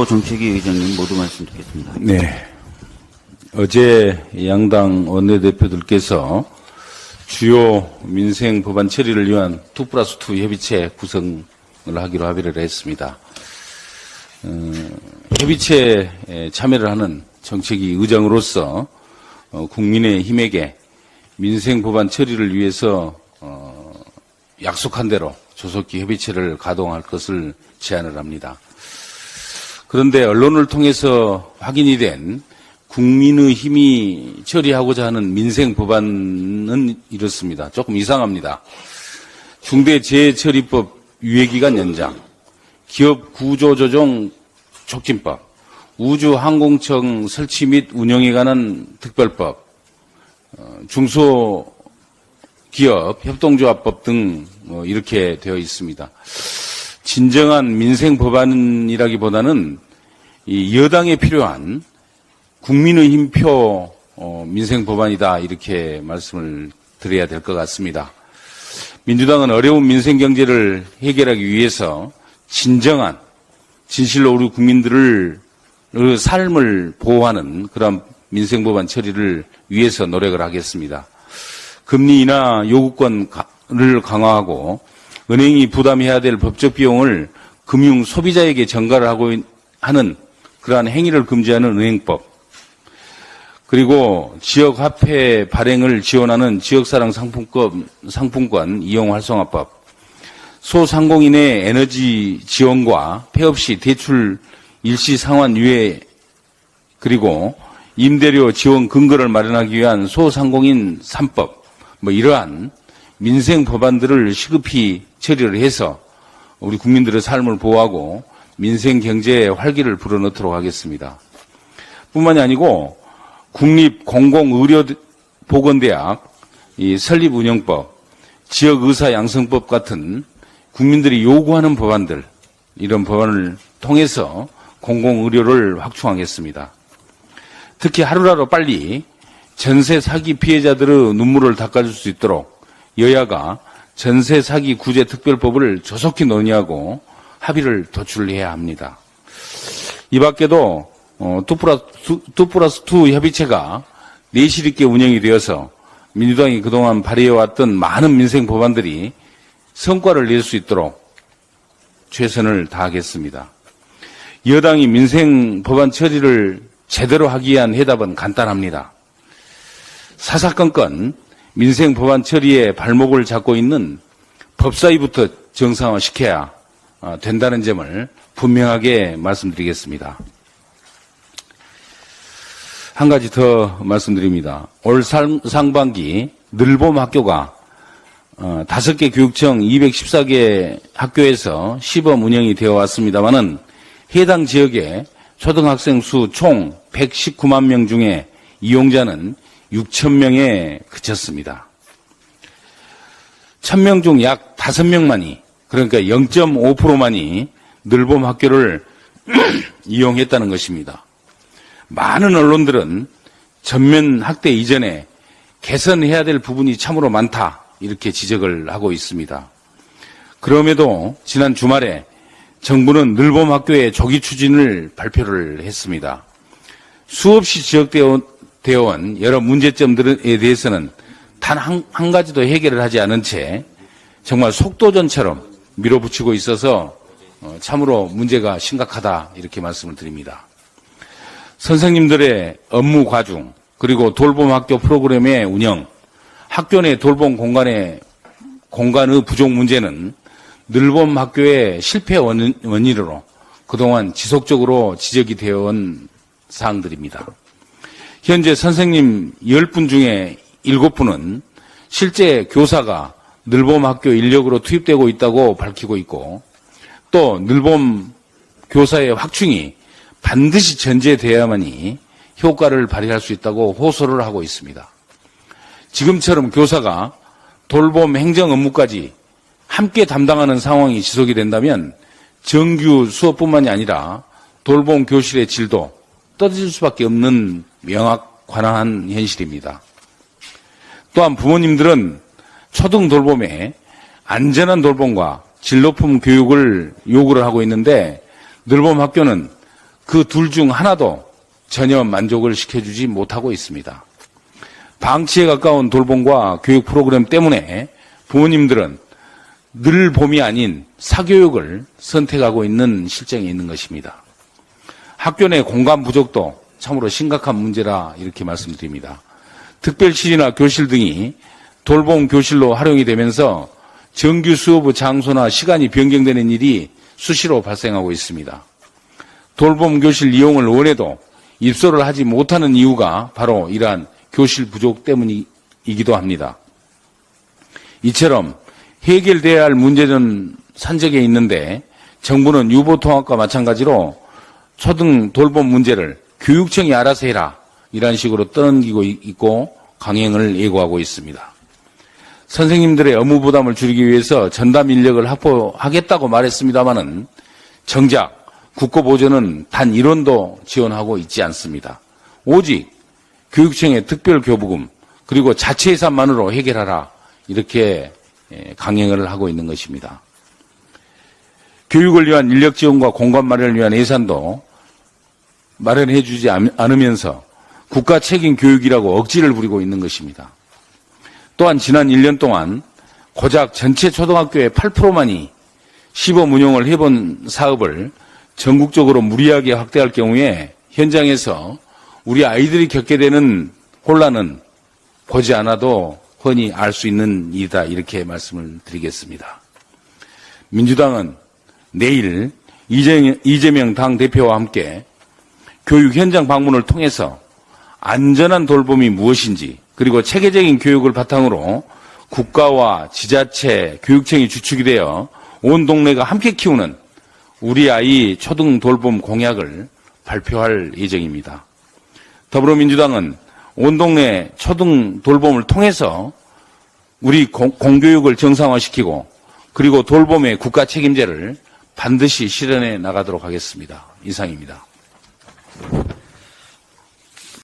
이인호 정책위 의장님 모두 말씀 듣겠습니다. 네. 어제 양당 원내대표들께서 주요 민생 법안 처리를 위한 2+2 협의체 구성을 하기로 합의를 했습니다. 협의체에 참여를 하는 정책위 의장으로서 국민의힘에게 민생 법안 처리를 위해서 약속한 대로 조속히 협의체를 가동할 것을 제안을 합니다. 그런데 언론을 통해서 확인이 된 국민의힘이 처리하고자 하는 민생 법안은 이렇습니다. 조금 이상합니다. 중대재해처리법 유예기간 연장, 기업구조조정 촉진법, 우주항공청 설치 및 운영에 관한 특별법, 중소기업 협동조합법 등 이렇게 되어 있습니다. 진정한 민생 법안이라기보다는 이 여당에 필요한 국민의힘표 민생 법안이다 이렇게 말씀을 드려야 될 것 같습니다. 민주당은 어려운 민생 경제를 해결하기 위해서 진실로 우리 국민들의 삶을 보호하는 그런 민생 법안 처리를 위해서 노력을 하겠습니다. 금리 인하 요구권을 강화하고 은행이 부담해야 될 법적 비용을 금융 소비자에게 전가를 하고 하는 그러한 행위를 금지하는 은행법, 그리고 지역화폐 발행을 지원하는 지역사랑 상품권 이용 활성화법, 소상공인의 에너지 지원과 폐업 시 대출 일시 상환 유예, 그리고 임대료 지원 근거를 마련하기 위한 소상공인 3법, 이러한 민생 법안들을 시급히 처리를 해서 우리 국민들의 삶을 보호하고 민생 경제에 활기를 불어넣도록 하겠습니다. 뿐만이 아니고 국립공공의료보건대학 설립운영법, 지역의사양성법 같은 국민들이 요구하는 법안들, 이런 법안을 통해서 공공의료를 확충하겠습니다. 특히 하루라도 빨리 전세 사기 피해자들의 눈물을 닦아줄 수 있도록 여야가 전세 사기 구제 특별법을 조속히 논의하고 합의를 도출해야 합니다. 이 밖에도 2+2 협의체가 내실 있게 운영이 되어서 민주당이 그동안 발의해왔던 많은 민생 법안들이 성과를 낼 수 있도록 최선을 다하겠습니다. 여당이 민생 법안 처리를 제대로 하기 위한 해답은 간단합니다. 사사건건 민생 법안 처리에 발목을 잡고 있는 법사위부터 정상화시켜야 된다는 점을 분명하게 말씀드리겠습니다. 한 가지 더 말씀드립니다. 올 상반기 늘봄 학교가 5개 교육청 214개 학교에서 시범 운영이 되어 왔습니다마는 해당 지역의 초등학생 수 총 119만 명 중에 이용자는 6천 명에 그쳤습니다. 1000명 중 약 5명만이, 그러니까 0.5%만이 늘봄 학교를 이용했다는 것입니다. 많은 언론들은 전면 학대 이전에 개선해야 될 부분이 참으로 많다 이렇게 지적을 하고 있습니다. 그럼에도 지난 주말에 정부는 늘봄 학교의 조기 추진을 발표를 했습니다. 수없이 지적되어 온 여러 문제점들에 대해서는 단 한 가지도 해결을 하지 않은 채 정말 속도전처럼 밀어붙이고 있어서 참으로 문제가 심각하다 이렇게 말씀을 드립니다. 선생님들의 업무 과중, 그리고 돌봄 학교 프로그램의 운영, 학교 내 돌봄 공간의 부족 문제는 늘봄 학교의 실패 원인으로 그동안 지속적으로 지적이 되어 온 사항들입니다. 현재 선생님 10분 중에 7분은 실제 교사가 늘봄 학교 인력으로 투입되고 있다고 밝히고 있고, 또 늘봄 교사의 확충이 반드시 전제되어야만이 효과를 발휘할 수 있다고 호소를 하고 있습니다. 지금처럼 교사가 돌봄 행정 업무까지 함께 담당하는 상황이 지속이 된다면 정규 수업뿐만이 아니라 돌봄 교실의 질도 떨어질 수밖에 없는 명확한 현실입니다. 또한 부모님들은 초등 돌봄에 안전한 돌봄과 질 높은 교육을 요구를 하고 있는데 늘봄 학교는 그 둘 중 하나도 전혀 만족을 시켜주지 못하고 있습니다. 방치에 가까운 돌봄과 교육 프로그램 때문에 부모님들은 늘 봄이 아닌 사교육을 선택하고 있는 실정이 있는 것입니다. 학교 내 공간 부족도 참으로 심각한 문제라 이렇게 말씀드립니다. 특별실이나 교실 등이 돌봄 교실로 활용이 되면서 정규 수업 장소나 시간이 변경되는 일이 수시로 발생하고 있습니다. 돌봄 교실 이용을 원해도 입소를 하지 못하는 이유가 바로 이러한 교실 부족 때문이기도 합니다. 이처럼 해결돼야 할 문제는 산적에 있는데 정부는 유보통합과 마찬가지로 초등 돌봄 문제를 교육청이 알아서 해라 이런 식으로 떠넘기고 있고 강행을 예고하고 있습니다. 선생님들의 업무 부담을 줄이기 위해서 전담 인력을 확보하겠다고 말했습니다마는 정작 국고보조는 단 1원도 지원하고 있지 않습니다. 오직 교육청의 특별교부금 그리고 자체 예산만으로 해결하라 이렇게 강행을 하고 있는 것입니다. 교육을 위한 인력 지원과 공간 마련을 위한 예산도 마련해 주지 않으면서 국가 책임 교육이라고 억지를 부리고 있는 것입니다. 또한 지난 1년 동안 고작 전체 초등학교의 8%만이 시범 운영을 해본 사업을 전국적으로 무리하게 확대할 경우에 현장에서 우리 아이들이 겪게 되는 혼란은 보지 않아도 흔히 알 수 있는 일이다 이렇게 말씀을 드리겠습니다. 민주당은 내일 이재명 당대표와 함께 교육 현장 방문을 통해서 안전한 돌봄이 무엇인지 그리고 체계적인 교육을 바탕으로 국가와 지자체, 교육청이 주축이 되어 온 동네가 함께 키우는 우리 아이 초등 돌봄 공약을 발표할 예정입니다. 더불어민주당은 온 동네 초등 돌봄을 통해서 우리 공교육을 정상화시키고 그리고 돌봄의 국가 책임제를 반드시 실현해 나가도록 하겠습니다. 이상입니다.